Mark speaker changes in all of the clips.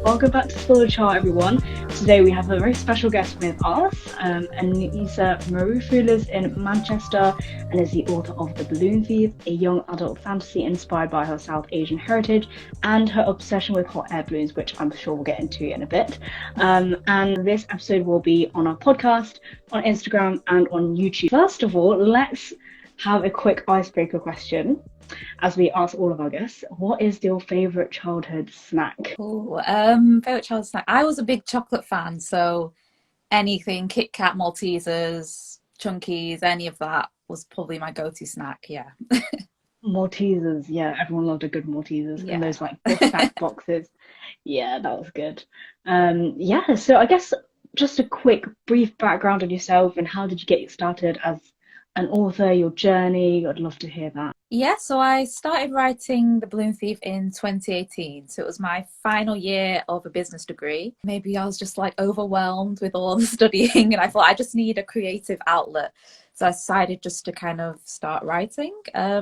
Speaker 1: Welcome back to Spill the Chart, everyone. Today we have a very special guest with us. Aneesa Marufu lives in Manchester and is the author of The Balloon Thief, a young adult fantasy inspired by her South Asian heritage and her obsession with hot air balloons, which I'm sure we'll get into in a bit. And this episode will be on our podcast, on Instagram, and on YouTube. First of all, let's have a quick icebreaker question. As we ask all of our guests, what is your favourite childhood snack?
Speaker 2: Oh, favorite childhood snack. I was a big chocolate fan, so anything Kit Kat, Maltesers, Chunkies, any of that was probably my go-to snack. Yeah,
Speaker 1: Maltesers, yeah, everyone loved a good Maltesers and
Speaker 2: yeah.
Speaker 1: those like snack boxes. Yeah, that was good. Yeah, so I guess just a quick, brief background on yourself and how did you get started as an author, your journey? I'd love to hear that.
Speaker 2: Yeah, so I started writing The Balloon Thief in 2018. So it was my final year of a business degree. Maybe I was just like overwhelmed with all the studying and I thought I just need a creative outlet. So I decided just to kind of start writing. I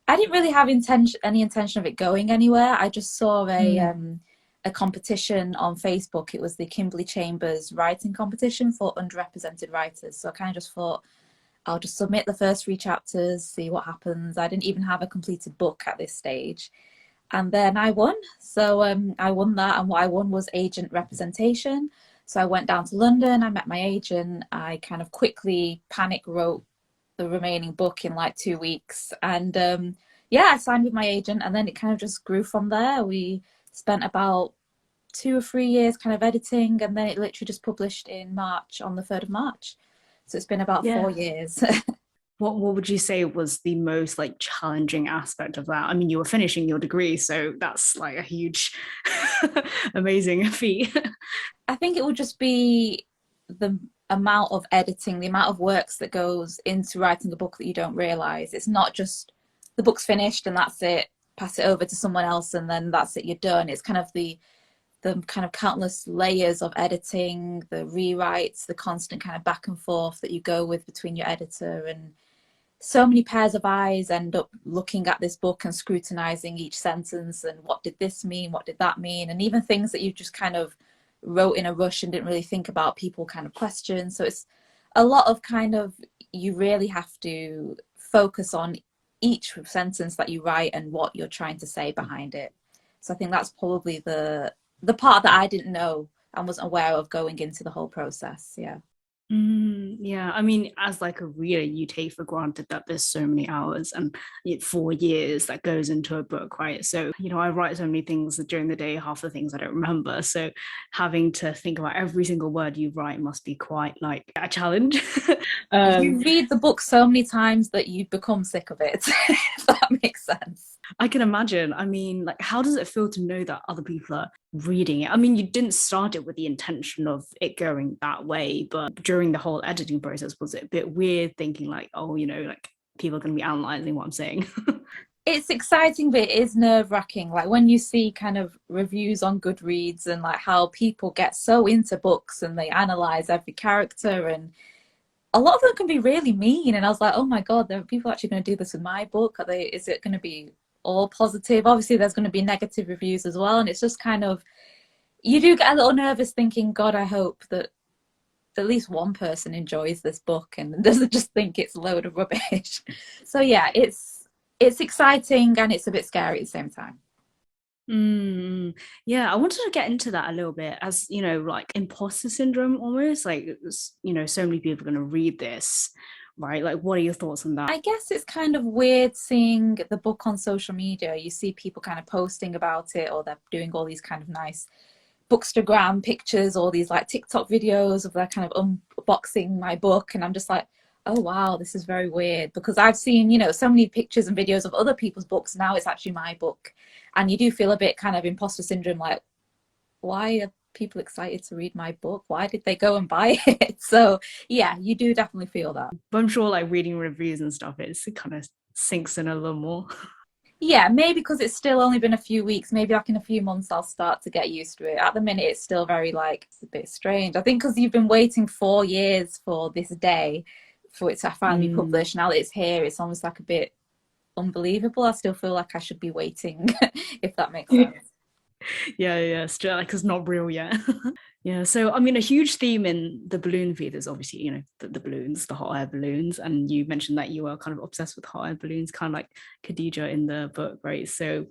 Speaker 2: didn't really have any intention of it going anywhere. I just saw a competition on Facebook. It was the 𝗟𝗶𝘁𝗶𝗀𝘀 writing competition for underrepresented writers. So I kind of just thought, I'll just submit the first 3 chapters, see what happens. I didn't even have a completed book at this stage. And then I won. So I won that. And what I won was agent representation. So I went down to London, I met my agent. I kind of quickly panic wrote the remaining book in like 2 weeks. And yeah, I signed with my agent and then it kind of just grew from there. We spent about 2 or 3 years kind of editing and then it literally just published in March, on the 3rd of March. So it's been about 4 years.
Speaker 3: What would you say was the most like challenging aspect of that? I mean, you were finishing your degree, so that's like a huge, amazing feat.
Speaker 2: I think it would just be the amount of editing, the amount of works that goes into writing a book that you don't realize. It's not just the book's finished and that's it, pass it over to someone else and then that's it, you're done. It's kind of the kind of countless layers of editing, the rewrites, the constant kind of back and forth that you go with between your editor, and so many pairs of eyes end up looking at this book and scrutinizing each sentence and what did this mean, what did that mean, and even things that you just kind of wrote in a rush and didn't really think about, people kind of question. So it's a lot of kind of, you really have to focus on each sentence that you write and what you're trying to say behind it. So I think that's probably the part that I didn't know and wasn't aware of going into the whole process. Yeah.
Speaker 3: Yeah, I mean, as like a reader, you take for granted that there's so many hours and 4 years that goes into a book, right? So, I write so many things during the day, half the things I don't remember. So having to think about every single word you write must be quite like a challenge.
Speaker 2: You read the book so many times that you become sick of it, if that makes sense.
Speaker 3: I can imagine. I mean, like, how does it feel to know that other people are reading it? I mean, you didn't start it with the intention of it going that way, but during the whole editing process, was it a bit weird thinking like, oh, like people are going to be analysing what I'm saying?
Speaker 2: It's exciting, but it is nerve-wracking. Like when you see kind of reviews on Goodreads and like how people get so into books and they analyse every character, and a lot of them can be really mean. And I was like, oh my God, there are people actually going to do this with my book? Is it going to be all positive? Obviously there's going to be negative reviews as well, and it's just kind of, you do get a little nervous thinking, God, I hope that at least one person enjoys this book and doesn't just think it's a load of rubbish. So yeah, it's exciting and it's a bit scary at the same time.
Speaker 3: Yeah, I wanted to get into that a little bit, as like imposter syndrome almost, like so many people are going to read this, right? Like, what are your thoughts on that?
Speaker 2: I guess it's kind of weird seeing the book on social media. You see people kind of posting about it, or they're doing all these kind of nice bookstagram pictures, or these like TikTok videos of their kind of unboxing my book, and I'm just like, oh wow, this is very weird, because I've seen so many pictures and videos of other people's books. Now it's actually my book, and you do feel a bit kind of imposter syndrome, like, why are people excited to read my book? Why did they go and buy it? So yeah, you do definitely feel that.
Speaker 3: But I'm sure like reading reviews and stuff, it kind of sinks in a little more.
Speaker 2: Yeah, maybe because it's still only been a few weeks, maybe like in a few months I'll start to get used to it. At the minute it's still very like, it's a bit strange. I think because you've been waiting 4 years for this day for it to finally be published. Now that it's here, it's almost like a bit unbelievable. I still feel like I should be waiting, if that makes sense.
Speaker 3: Yeah, still like it's not real yet. Yeah, so I mean, a huge theme in the balloon feed is obviously, the balloons, the hot air balloons, and you mentioned that you were kind of obsessed with hot air balloons, kind of like Khadija in the book, right? So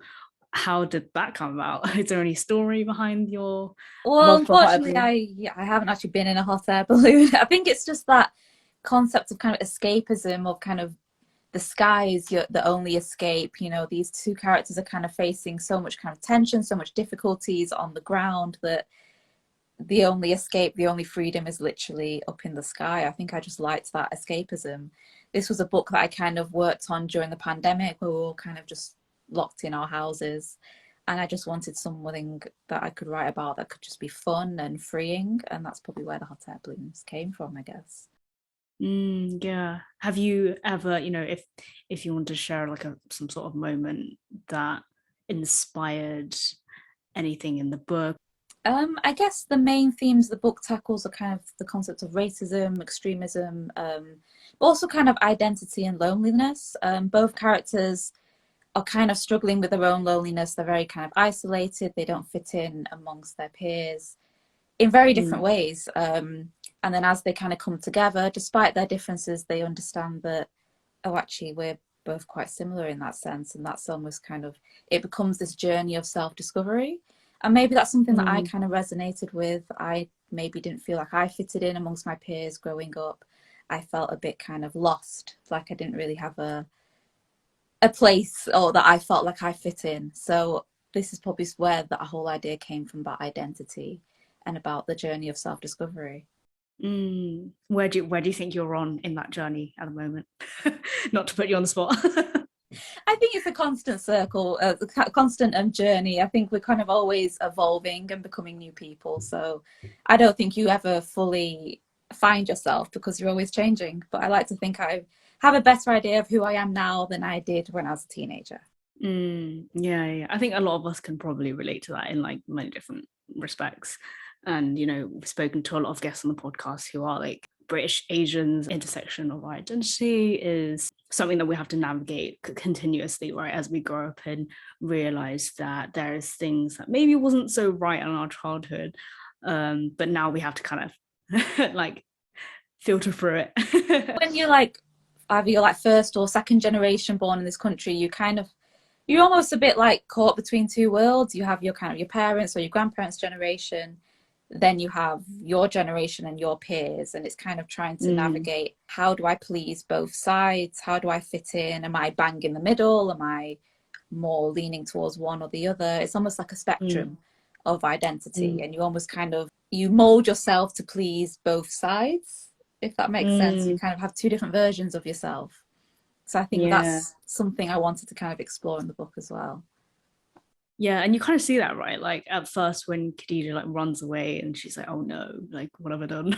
Speaker 3: how did that come about? Is there any story behind your
Speaker 2: Well,
Speaker 3: love for hot air
Speaker 2: unfortunately,
Speaker 3: balloons?
Speaker 2: I haven't actually been in a hot air balloon. I think it's just that concept of kind of escapism, of kind of the sky is the only escape. You know, these two characters are kind of facing so much kind of tension, so much difficulties on the ground, that the only escape, the only freedom is literally up in the sky. I think I just liked that escapism. This was a book that I kind of worked on during the pandemic, where we were all kind of just locked in our houses. And I just wanted something that I could write about that could just be fun and freeing. And that's probably where the hot air balloons came from, I guess.
Speaker 3: Yeah. Have you ever, if you want to share like some sort of moment that inspired anything in the book?
Speaker 2: I guess the main themes the book tackles are kind of the concept of racism, extremism, but also kind of identity and loneliness. Both characters are kind of struggling with their own loneliness. They're very kind of isolated. They don't fit in amongst their peers in very different ways. And then as they kind of come together, despite their differences, they understand that, oh, actually, we're both quite similar in that sense. And that's almost kind of, it becomes this journey of self-discovery. And maybe that's something that I kind of resonated with. I maybe didn't feel like I fitted in amongst my peers growing up. I felt a bit kind of lost, like I didn't really have a place, or that I felt like I fit in. So this is probably where that whole idea came from, about identity and about the journey of self-discovery.
Speaker 3: Where do you think you're on in that journey at the moment? Not to put you on the spot.
Speaker 2: I think it's a constant circle, a constant journey. I think we're kind of always evolving and becoming new people. So I don't think you ever fully find yourself, because you're always changing. But I like to think I have a better idea of who I am now than I did when I was a teenager.
Speaker 3: Yeah. I think a lot of us can probably relate to that in like many different respects. And, we've spoken to a lot of guests on the podcast who are like British Asians. Intersection of identity is something that we have to navigate continuously, right, as we grow up and realize that there's things that maybe wasn't so right in our childhood, but now we have to kind of like filter through it.
Speaker 2: When you're like either you're like first or second generation born in this country, you're almost a bit like caught between two worlds. You have your kind of your parents or your grandparents' generation, then you have your generation and your peers, and it's kind of trying to navigate, how do I please both sides? How do I fit in? Am I bang in the middle? Am I more leaning towards one or the other? It's almost like a spectrum of identity, and you almost kind of, you mold yourself to please both sides, if that makes sense. You kind of have two different versions of yourself. So I think that's something I wanted to kind of explore in the book as well.
Speaker 3: Yeah, and you kind of see that, right? Like at first when Khadija like runs away and she's like, oh no, like what have I done?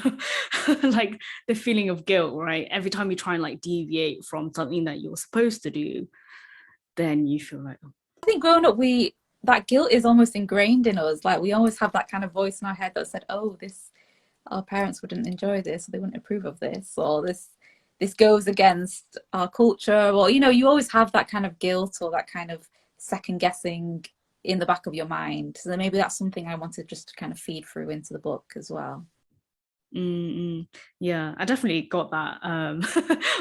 Speaker 3: Like the feeling of guilt, right? Every time you try and like deviate from something that you're supposed to do, then you feel like, oh.
Speaker 2: I think growing up, that guilt is almost ingrained in us. Like we always have that kind of voice in our head that said, oh, our parents wouldn't enjoy this, or they wouldn't approve of this, or this goes against our culture, or you always have that kind of guilt or that kind of second guessing in the back of your mind. So then maybe that's something I wanted just to kind of feed through into the book as well.
Speaker 3: Yeah, I definitely got that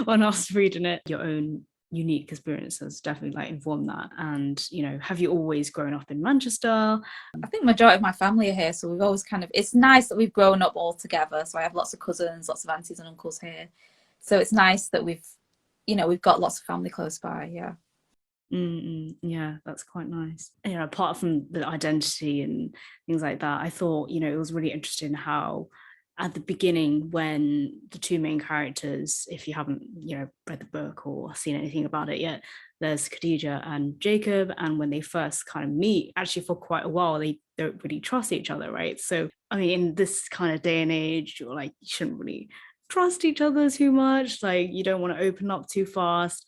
Speaker 3: when I was reading it. Your own unique experiences definitely like informed that. And have you always grown up in Manchester?
Speaker 2: I think majority of my family are here, so we've always it's nice that we've grown up all together. So I have lots of cousins, lots of aunties and uncles here, so it's nice that we've got lots of family close by.
Speaker 3: Yeah, that's quite nice. Apart from the identity and things like that, I thought it was really interesting how at the beginning, when the two main characters, if you haven't read the book or seen anything about it yet, there's Khadija and Jacob, and when they first kind of meet, actually for quite a while they don't really trust each other, right? So I mean, in this kind of day and age, you're like, you shouldn't really trust each other too much, like you don't want to open up too fast.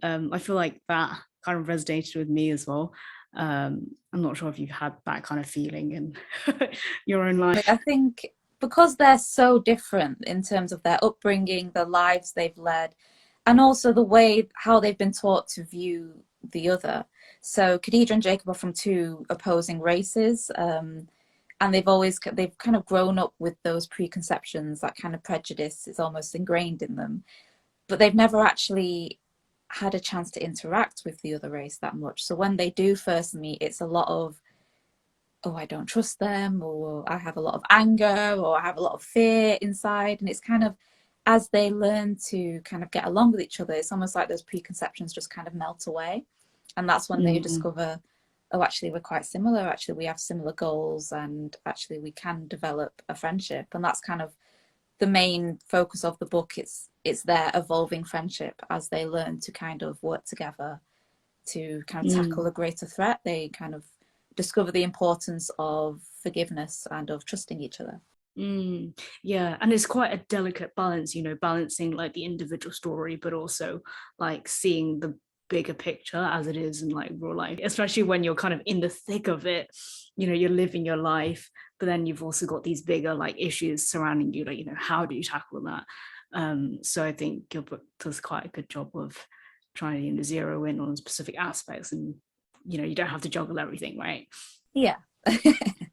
Speaker 3: I feel like that kind of resonated with me as well. I'm not sure if you've had that kind of feeling in your own life.
Speaker 2: I think because they're so different in terms of their upbringing, the lives they've led, and also the way how they've been taught to view the other. So Khadija and Jacob are from two opposing races, and they've kind of grown up with those preconceptions, that kind of prejudice is almost ingrained in them, but they've never actually had a chance to interact with the other race that much. So when they do first meet, it's a lot of, oh, I don't trust them, or I have a lot of anger, or I have a lot of fear inside. And it's kind of, as they learn to kind of get along with each other, it's almost like those preconceptions just kind of melt away. And that's when they discover, oh, actually, we're quite similar. Actually, we have similar goals, and actually we can develop a friendship. And that's kind of the main focus of the book. It's their evolving friendship as they learn to kind of work together to kind of tackle a greater threat. They kind of discover the importance of forgiveness and of trusting each other.
Speaker 3: Yeah, and it's quite a delicate balance, you know, balancing like the individual story, but also like seeing the bigger picture as it is in like real life, especially when you're kind of in the thick of it. You know, you're living your life, but then you've also got these bigger like issues surrounding you, like, you know, how do you tackle that? So I think your book does quite a good job of trying to, you know, zero in on specific aspects, and, you know, you don't have to juggle everything, right?
Speaker 2: Yeah.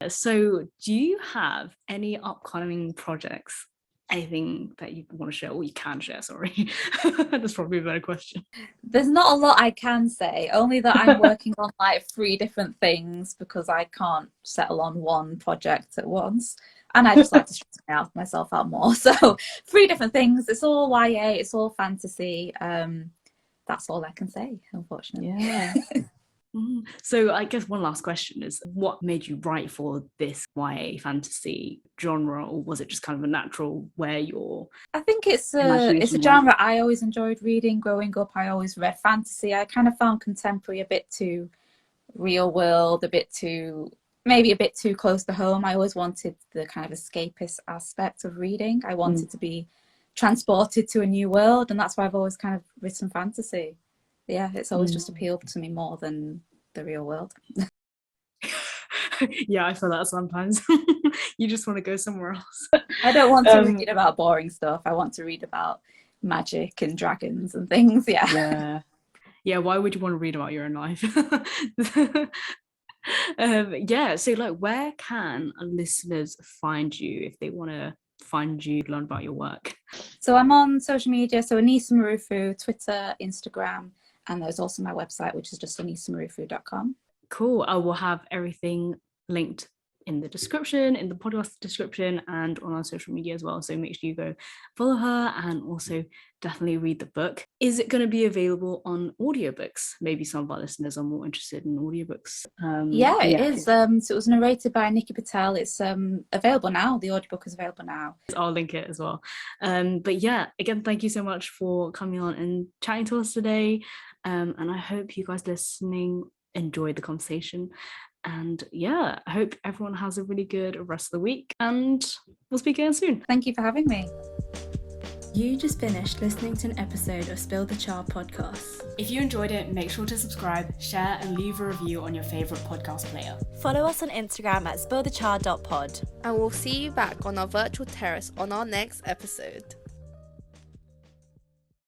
Speaker 3: So do you have any upcoming projects, anything that you want to share, or you can share, sorry? That's probably a better question.
Speaker 2: There's not a lot I can say, only that I'm working on like 3 different things because I can't settle on one project at once. And I just like to stress myself out more. So 3 different things. It's all YA, it's all fantasy. That's all I can say, unfortunately.
Speaker 1: Yeah.
Speaker 3: So I guess one last question is, what made you write for this YA fantasy genre, or was it just kind of a natural where you're...
Speaker 2: I think it's a genre I always enjoyed reading. Growing up, I always read fantasy. I kind of found contemporary a bit too real world, maybe a bit too close to home. I always wanted the kind of escapist aspect of reading. I wanted to be transported to a new world, and that's why I've always kind of written fantasy. Yeah, it's always just appealed to me more than the real world.
Speaker 3: Yeah, I feel that sometimes. You just want to go somewhere else.
Speaker 2: I don't want to read about boring stuff. I want to read about magic and dragons and things. Yeah.
Speaker 3: Why would you want to read about your own life? Yeah, so like, where can listeners find you if they want to find you, learn about your work?
Speaker 2: So I'm on social media, so Aneesa Marufu, Twitter, Instagram, and there's also my website, which is just aneesamarufu.com.
Speaker 3: Cool. I will have everything linked in the description, in the podcast description, and on our social media as well. So make sure you go follow her, and also definitely read the book. Is it going to be available on audiobooks? Maybe some of our listeners are more interested in audiobooks.
Speaker 2: It is. So it was narrated by 𝗟𝗶𝘀𝘁𝗶𝗃. It's available now. The audiobook is available now.
Speaker 3: I'll link it as well. But yeah, again, thank you so much for coming on and chatting to us today. And I hope you guys listening enjoyed the conversation. And yeah, I hope everyone has a really good rest of the week, and we'll speak again soon.
Speaker 2: Thank you for having me.
Speaker 4: You just finished listening to an episode of Spill the Char podcast.
Speaker 3: If you enjoyed it, make sure to subscribe, share, and leave a review on your favourite podcast player.
Speaker 4: Follow us on Instagram at spillthechar.pod.
Speaker 5: And we'll see you back on our virtual terrace on our next episode.